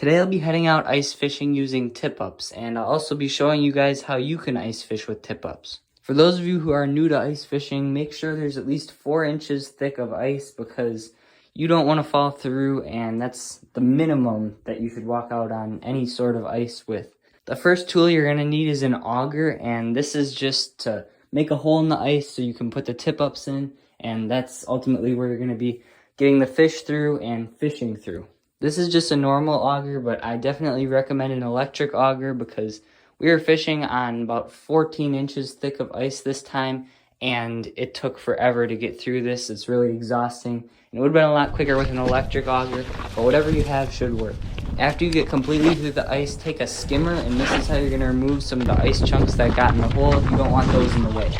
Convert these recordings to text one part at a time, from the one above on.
Today I'll be heading out ice fishing using tip-ups, and I'll also be showing you guys how you can ice fish with tip-ups. For those of you who are new to ice fishing, make sure there's at least 4 inches thick of ice because you don't want to fall through, and that's the minimum that you should walk out on any sort of ice with. The first tool you're going to need is an auger, and this is just to make a hole in the ice so you can put the tip-ups in, and that's ultimately where you're going to be getting the fish through and fishing through. This is just a normal auger, but I definitely recommend an electric auger because we were fishing on about 14 inches thick of ice this time, and it took forever to get through this. It's really exhausting, and it would have been a lot quicker with an electric auger, but whatever you have should work. After you get completely through the ice, take a skimmer, and this is how you're going to remove some of the ice chunks that got in the hole. You don't want those in the way.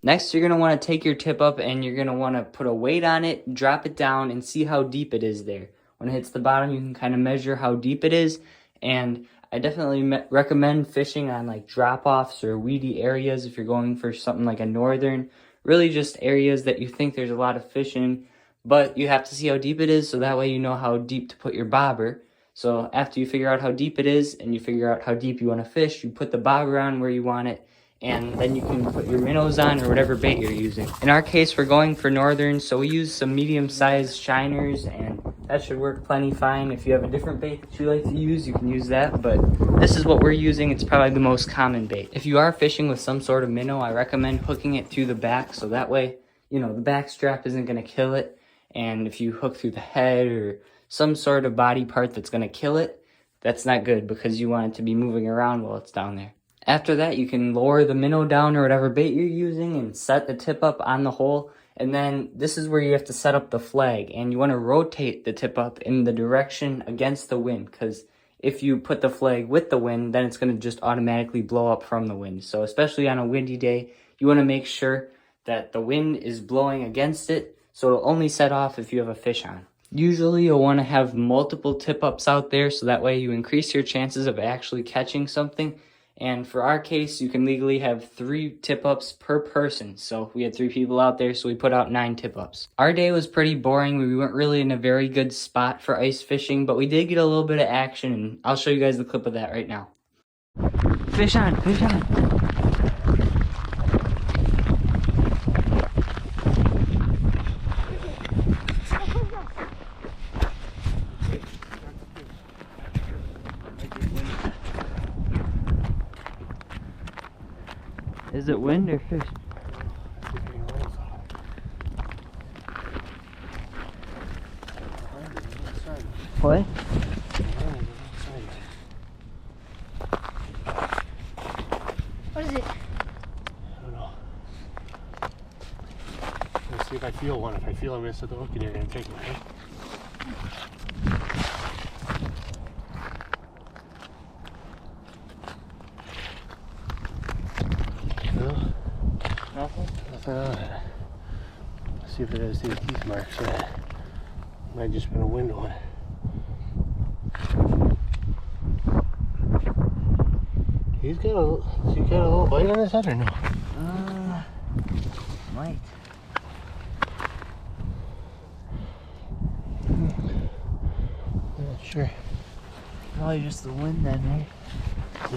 Next, you're going to want to take your tip up and you're going to want to put a weight on it, drop it down, and see how deep it is there. When it hits the bottom, you can kind of measure how deep it is, and I definitely recommend fishing on like drop-offs or weedy areas if you're going for something like a northern, really just areas that you think there's a lot of fish in, but you have to see how deep it is so that way you know how deep to put your bobber. So after you figure out how deep it is and you figure out how deep you want to fish, you put the bobber on where you want it, and then you can put your minnows on or whatever bait you're using. In our case, we're going for northern, so we use some medium-sized shiners, and that should work plenty fine. If you have a different bait that you like to use, you can use that, but this is what we're using. It's probably the most common bait. If you are fishing with some sort of minnow, I recommend hooking it through the back, so that way, you know, the back strap isn't going to kill it, and if you hook through the head or some sort of body part that's going to kill it, that's not good because you want it to be moving around while it's down there. After that, you can lower the minnow down or whatever bait you're using and set the tip up on the hole. And then this is where you have to set up the flag. And you want to rotate the tip up in the direction against the wind. Because if you put the flag with the wind, then it's going to just automatically blow up from the wind. So especially on a windy day, you want to make sure that the wind is blowing against it. So it'll only set off if you have a fish on. Usually you'll want to have multiple tip ups out there. So that way you increase your chances of actually catching something. And for our case, you can legally have 3 tip-ups per person. So we had 3 people out there, so we put out 9 tip-ups. Our day was pretty boring. We weren't really in a very good spot for ice fishing, but we did get a little bit of action, and I'll show you guys the clip of that right now. Fish on, fish on. Is it wind or fish? What? What is it? I don't know. Let's see if I feel one. If I feel I'm going to set the hook in here and take it, okay? No? Nothing? Nothing on it. Let's see if it has these teeth marks on it. Might just been a wind one. He's got a little bite on his head or no? Might. Not sure. Probably just the wind then, right?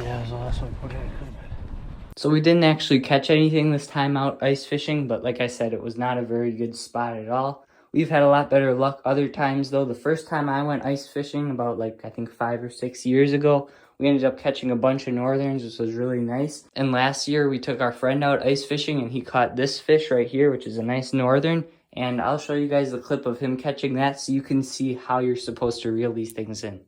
Yeah, so that's what I put in. So we didn't actually catch anything this time out ice fishing, but like I said, it was not a very good spot at all. We've had a lot better luck other times though. The first time I went ice fishing about I think 5 or 6 years ago, we ended up catching a bunch of northerns, which was really nice. And last year we took our friend out ice fishing and he caught this fish right here, which is a nice northern. And I'll show you guys the clip of him catching that so you can see how you're supposed to reel these things in.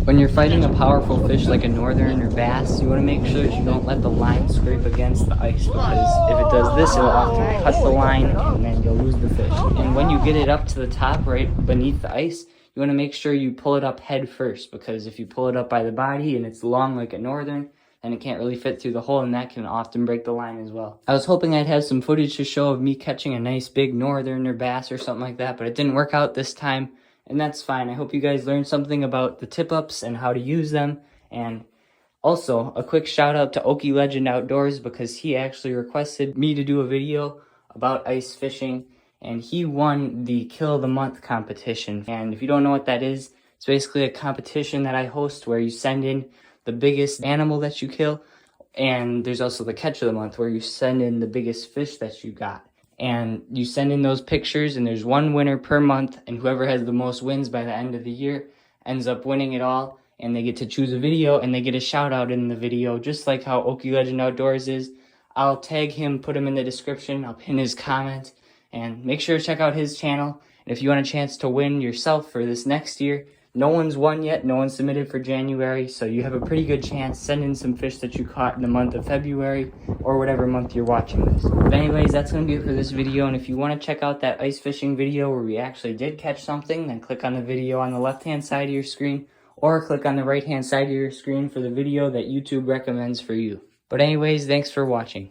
When you're fighting a powerful fish like a northern or bass, you want to make sure that you don't let the line scrape against the ice because if it does this, it'll often cut the line and then you'll lose the fish. And when you get it up to the top right beneath the ice, you want to make sure you pull it up head first because if you pull it up by the body and it's long like a northern, and it can't really fit through the hole, and that can often break the line as well. I was hoping I'd have some footage to show of me catching a nice big northern or bass or something like that, but it didn't work out this time, and that's fine. I hope you guys learned something about the tip-ups and how to use them. And also, a quick shout out to Okie Legend Outdoors, because he actually requested me to do a video about ice fishing, and he won the Kill of the Month competition. And if you don't know what that is, it's basically a competition that I host where you send in the biggest animal that you kill, and there's also the Catch of the Month where you send in the biggest fish that you got. And you send in those pictures, and there's one winner per month, and whoever has the most wins by the end of the year ends up winning it all, and they get to choose a video, and they get a shout out in the video, just like how Okie Legend Outdoors is. I'll tag him, put him in the description, I'll pin his comment, and make sure to check out his channel. And if you want a chance to win yourself for this next year, no one's won yet, no one submitted for January, so you have a pretty good chance. Send in some fish that you caught in the month of February, or whatever month you're watching this. But anyways, that's going to be it for this video, and if you want to check out that ice fishing video where we actually did catch something, then click on the video on the left-hand side of your screen, or click on the right-hand side of your screen for the video that YouTube recommends for you. But anyways, thanks for watching.